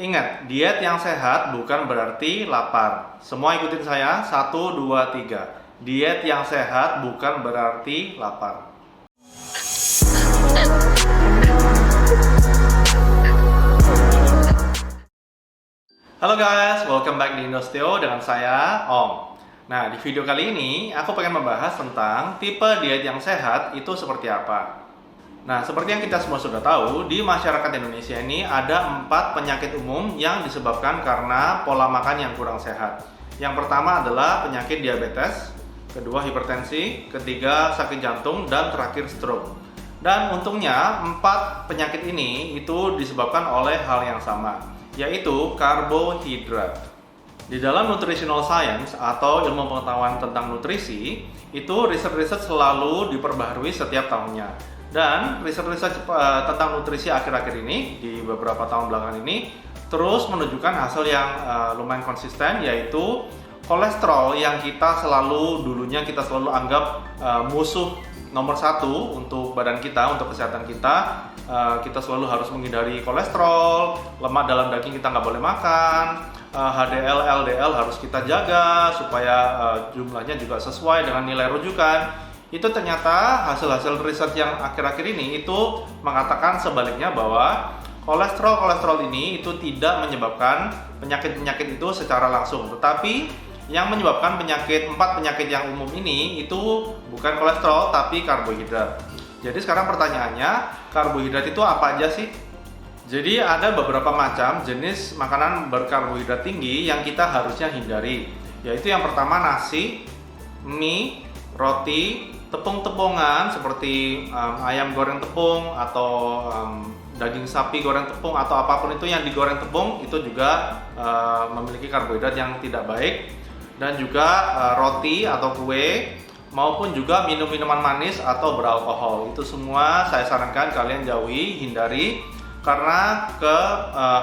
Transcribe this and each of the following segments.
Ingat, diet yang sehat bukan berarti lapar. Semua ikutin saya, 1, 2, 3. Diet yang sehat bukan berarti lapar. Halo guys, welcome back di Indosteo dengan saya, Om. Nah, di video kali ini aku pengen membahas tentang tipe diet yang sehat itu seperti apa. Nah, seperti yang kita semua sudah tahu, di masyarakat Indonesia ini ada 4 penyakit umum yang disebabkan karena pola makan yang kurang sehat. Yang pertama adalah penyakit diabetes, kedua hipertensi, ketiga sakit jantung, dan terakhir stroke. Dan untungnya 4 penyakit ini itu disebabkan oleh hal yang sama, yaitu karbohidrat. Di dalam nutritional science atau ilmu pengetahuan tentang nutrisi, itu riset-riset selalu diperbaharui setiap tahunnya. Dan riset-riset tentang nutrisi akhir-akhir ini, di beberapa tahun belakangan ini, terus menunjukkan hasil yang lumayan konsisten, yaitu kolesterol yang dulunya kita selalu anggap musuh nomor 1 untuk badan kita, untuk kesehatan kita. Kita selalu harus menghindari kolesterol, lemak dalam daging kita nggak boleh makan, HDL, LDL harus kita jaga supaya jumlahnya juga sesuai dengan nilai rujukan. Itu ternyata hasil-hasil riset yang akhir-akhir ini itu mengatakan sebaliknya, bahwa kolesterol ini itu tidak menyebabkan penyakit-penyakit itu secara langsung, tetapi yang menyebabkan 4 penyakit yang umum ini itu bukan kolesterol tapi karbohidrat. Jadi sekarang pertanyaannya, karbohidrat itu apa aja sih? Jadi ada beberapa macam jenis makanan berkarbohidrat tinggi yang kita harusnya hindari, yaitu yang pertama nasi, mie, roti, tepung-tepungan seperti ayam goreng tepung atau daging sapi goreng tepung atau apapun itu yang digoreng tepung, itu juga memiliki karbohidrat yang tidak baik. Dan juga roti atau kue, maupun juga minum-minuman manis atau beralkohol. Itu semua saya sarankan kalian jauhi, hindari, karena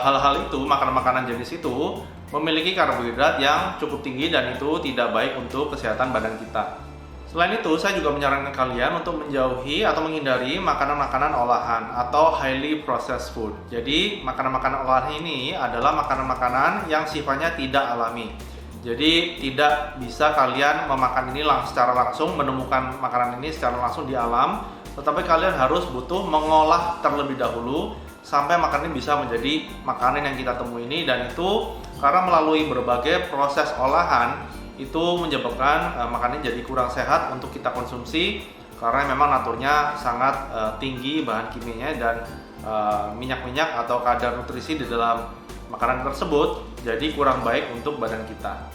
hal-hal itu, makanan-makanan jenis itu memiliki karbohidrat yang cukup tinggi dan itu tidak baik untuk kesehatan badan kita. Selain itu, saya juga menyarankan kalian untuk menjauhi atau menghindari makanan-makanan olahan atau highly processed food. Jadi, makanan-makanan olahan ini adalah makanan-makanan yang sifatnya tidak alami. Jadi, tidak bisa kalian memakan ini secara langsung, menemukan makanan ini secara langsung di alam, tetapi kalian harus butuh mengolah terlebih dahulu sampai makanan ini bisa menjadi makanan yang kita temui ini. Dan itu karena melalui berbagai proses olahan itu menyebabkan makanan jadi kurang sehat untuk kita konsumsi, karena memang naturnya sangat tinggi bahan kimianya dan minyak-minyak atau kadar nutrisi di dalam makanan tersebut, jadi kurang baik untuk badan kita.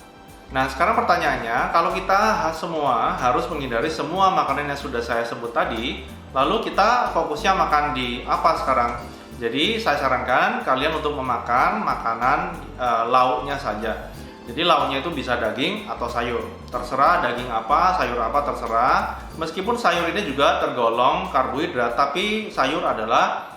Nah, sekarang pertanyaannya, kalau kita semua harus menghindari semua makanan yang sudah saya sebut tadi, lalu kita fokusnya makan di apa sekarang? Jadi saya sarankan kalian untuk memakan makanan lauknya saja. Jadi lauknya itu bisa daging atau sayur, terserah daging apa, sayur apa, terserah. Meskipun sayur ini juga tergolong karbohidrat, tapi sayur adalah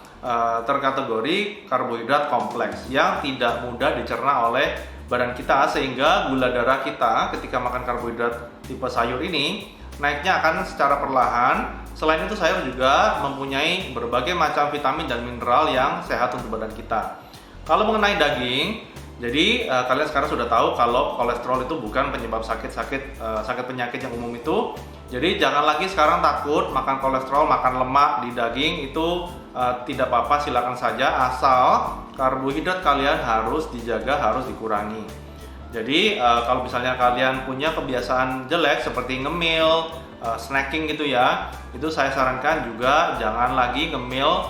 terkategori karbohidrat kompleks yang tidak mudah dicerna oleh badan kita, sehingga gula darah kita ketika makan karbohidrat tipe sayur ini naiknya akan secara perlahan. Selain itu, sayur juga mempunyai berbagai macam vitamin dan mineral yang sehat untuk badan kita. Kalau mengenai daging, jadi kalian sekarang sudah tahu kalau kolesterol itu bukan penyebab sakit penyakit yang umum itu. Jadi jangan lagi sekarang takut makan kolesterol, makan lemak di daging itu tidak apa-apa, silakan saja, asal karbohidrat kalian harus dijaga, harus dikurangi. Jadi kalau misalnya kalian punya kebiasaan jelek seperti ngemil, snacking gitu ya, itu saya sarankan juga jangan lagi ngemil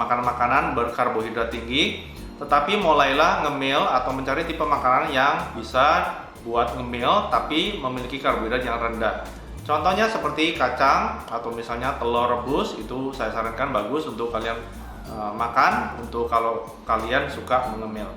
makanan-makanan berkarbohidrat tinggi. Tetapi mulailah ngemil atau mencari tipe makanan yang bisa buat ngemil tapi memiliki karbohidrat yang rendah. Contohnya seperti kacang atau misalnya telur rebus, itu saya sarankan bagus untuk kalian makan untuk kalau kalian suka mengemil.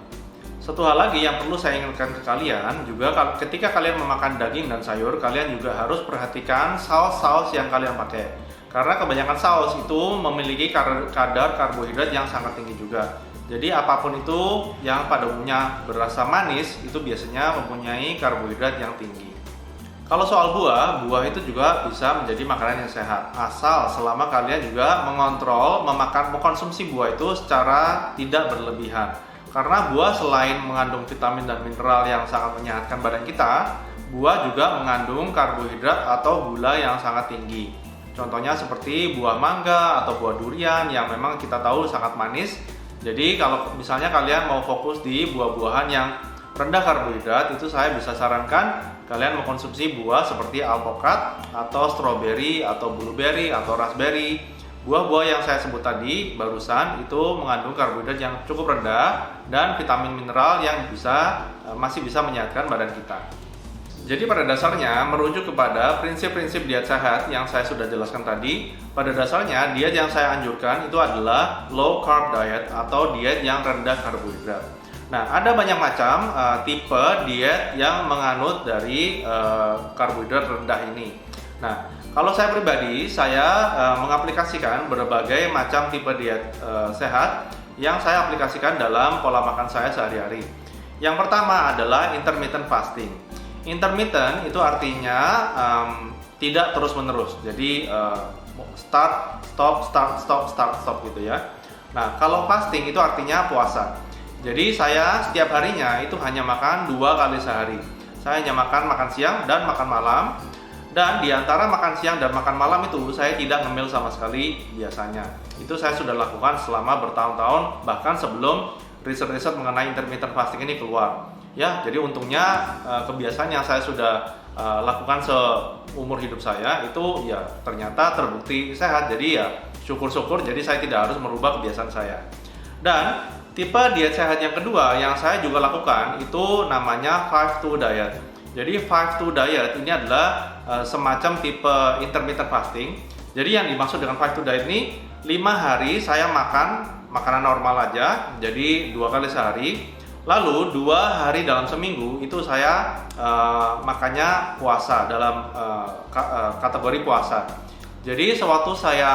Satu hal lagi yang perlu saya ingatkan ke kalian juga, ketika kalian memakan daging dan sayur, kalian juga harus perhatikan saus-saus yang kalian pakai. Karena kebanyakan saus itu memiliki kadar karbohidrat yang sangat tinggi juga. Jadi apapun itu yang pada umumnya berasa manis itu biasanya mempunyai karbohidrat yang tinggi. Kalau soal buah itu juga bisa menjadi makanan yang sehat, asal selama kalian juga mengontrol mengkonsumsi buah itu secara tidak berlebihan. Karena buah selain mengandung vitamin dan mineral yang sangat menyehatkan badan kita, buah juga mengandung karbohidrat atau gula yang sangat tinggi. Contohnya seperti buah mangga atau buah durian yang memang kita tahu sangat manis. Jadi kalau misalnya kalian mau fokus di buah-buahan yang rendah karbohidrat, itu saya bisa sarankan kalian mengkonsumsi buah seperti alpukat atau stroberi atau blueberry atau raspberry. Buah-buah yang saya sebut tadi barusan itu mengandung karbohidrat yang cukup rendah dan vitamin mineral yang masih bisa menyehatkan badan kita. Jadi pada dasarnya merujuk kepada prinsip-prinsip diet sehat yang saya sudah jelaskan tadi, pada dasarnya diet yang saya anjurkan itu adalah low carb diet atau diet yang rendah karbohidrat. Nah, ada banyak macam tipe diet yang menganut dari karbohidrat rendah ini. Nah, kalau saya pribadi, saya mengaplikasikan berbagai macam tipe diet sehat yang saya aplikasikan dalam pola makan saya sehari-hari. Yang pertama adalah intermittent fasting. Intermittent itu artinya tidak terus-menerus. Jadi start, stop gitu ya. Nah, kalau fasting itu artinya puasa. Jadi saya setiap harinya itu hanya makan 2 kali sehari. Saya hanya makan siang dan makan malam. Dan di antara makan siang dan makan malam itu saya tidak ngemil sama sekali biasanya. Itu saya sudah lakukan selama bertahun-tahun, bahkan sebelum riset-riset mengenai intermittent fasting ini keluar. Ya, jadi untungnya kebiasaan yang saya sudah lakukan seumur hidup saya itu ya ternyata terbukti sehat. Jadi ya syukur-syukur, jadi saya tidak harus merubah kebiasaan saya. Dan tipe diet sehat yang kedua yang saya juga lakukan itu namanya 5-2 diet. Jadi 5-2 diet ini adalah semacam tipe intermittent fasting. Jadi yang dimaksud dengan 5-2 diet ini 5 hari saya makan makanan normal aja, jadi 2 kali sehari. Lalu 2 hari dalam seminggu itu saya makannya puasa dalam kategori puasa. Jadi sewaktu saya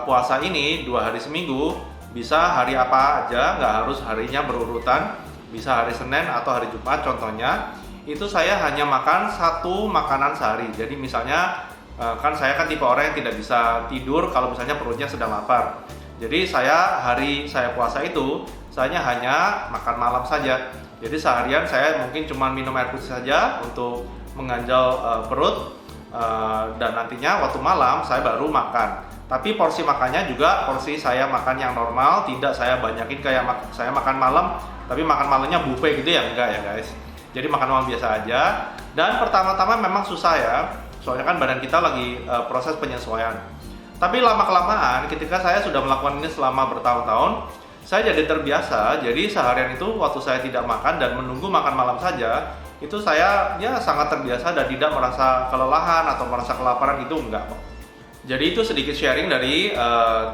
puasa ini 2 hari seminggu, bisa hari apa aja, nggak harus harinya berurutan, bisa hari Senin atau hari Jumat contohnya. Itu saya hanya makan 1 makanan sehari. Jadi misalnya kan saya tipe orang yang tidak bisa tidur kalau misalnya perutnya sedang lapar. Jadi hari saya puasa itu saya hanya makan malam saja. Jadi seharian saya mungkin cuma minum air putih saja untuk mengganjal perut, dan nantinya waktu malam saya baru makan. Tapi porsi makannya juga porsi saya makan yang normal, tidak saya banyakin kayak saya makan malam, tapi makan malamnya buffet gitu ya, enggak ya guys. Jadi makan malam biasa aja. Dan pertama-tama memang susah ya, soalnya kan badan kita lagi proses penyesuaian. Tapi lama-kelamaan ketika saya sudah melakukan ini selama bertahun-tahun, saya jadi terbiasa. Jadi seharian itu waktu saya tidak makan dan menunggu makan malam saja, itu saya ya sangat terbiasa dan tidak merasa kelelahan atau merasa kelaparan, itu enggak. Jadi itu sedikit sharing dari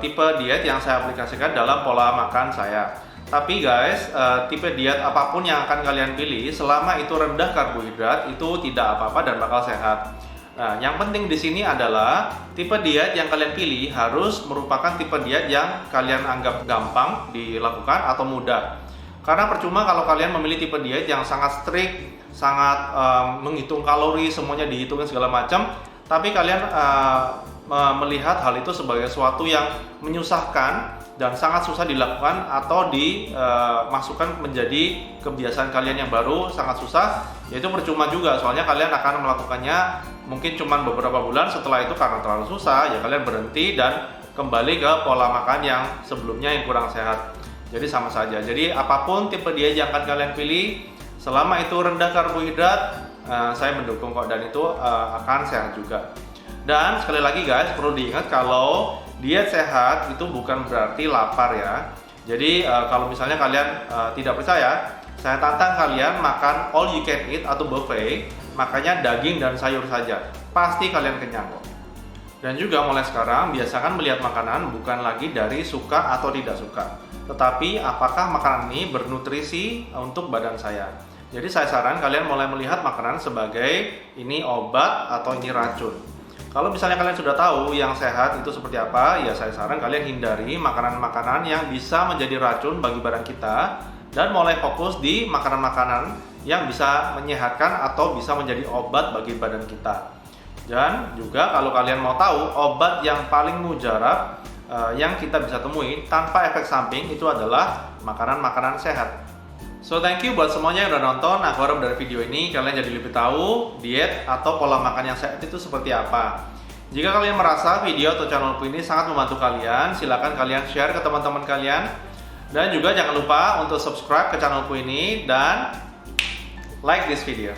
tipe diet yang saya aplikasikan dalam pola makan saya. Tapi guys, tipe diet apapun yang akan kalian pilih, selama itu rendah karbohidrat, itu tidak apa-apa dan bakal sehat. Nah, yang penting di sini adalah tipe diet yang kalian pilih harus merupakan tipe diet yang kalian anggap gampang dilakukan atau mudah. Karena percuma kalau kalian memilih tipe diet yang sangat strict, sangat menghitung kalori, semuanya dihitungin segala macam, tapi kalian melihat hal itu sebagai sesuatu yang menyusahkan dan sangat susah dilakukan atau dimasukkan menjadi kebiasaan kalian yang baru, sangat susah, yaitu percuma juga. Soalnya kalian akan melakukannya mungkin cuma beberapa bulan, setelah itu karena terlalu susah ya kalian berhenti dan kembali ke pola makan yang sebelumnya yang kurang sehat. Jadi sama saja. Jadi apapun tipe diet yang akan kalian pilih, selama itu rendah karbohidrat, saya mendukung kok, dan itu akan sehat juga. Dan sekali lagi guys, perlu diingat kalau diet sehat itu bukan berarti lapar ya. Jadi kalau misalnya kalian tidak percaya, saya tantang kalian makan all you can eat atau buffet, makanya daging dan sayur saja, pasti kalian kenyang kok. Dan juga mulai sekarang biasakan melihat makanan bukan lagi dari suka atau tidak suka, tetapi apakah makanan ini bernutrisi untuk badan saya. Jadi saya saran kalian mulai melihat makanan sebagai ini obat atau ini racun. Kalau misalnya kalian sudah tahu yang sehat itu seperti apa, ya saya saran kalian hindari makanan-makanan yang bisa menjadi racun bagi badan kita, dan mulai fokus di makanan-makanan yang bisa menyehatkan atau bisa menjadi obat bagi badan kita. Dan juga kalau kalian mau tahu obat yang paling mujarab yang kita bisa temui tanpa efek samping itu adalah makanan-makanan sehat. So thank you buat semuanya yang udah nonton. Aku harap dari video ini kalian jadi lebih tahu diet atau pola makan yang sehat itu seperti apa. Jika kalian merasa video atau channelku ini sangat membantu kalian, silakan kalian share ke teman-teman kalian. Dan juga jangan lupa untuk subscribe ke channelku ini dan like this video.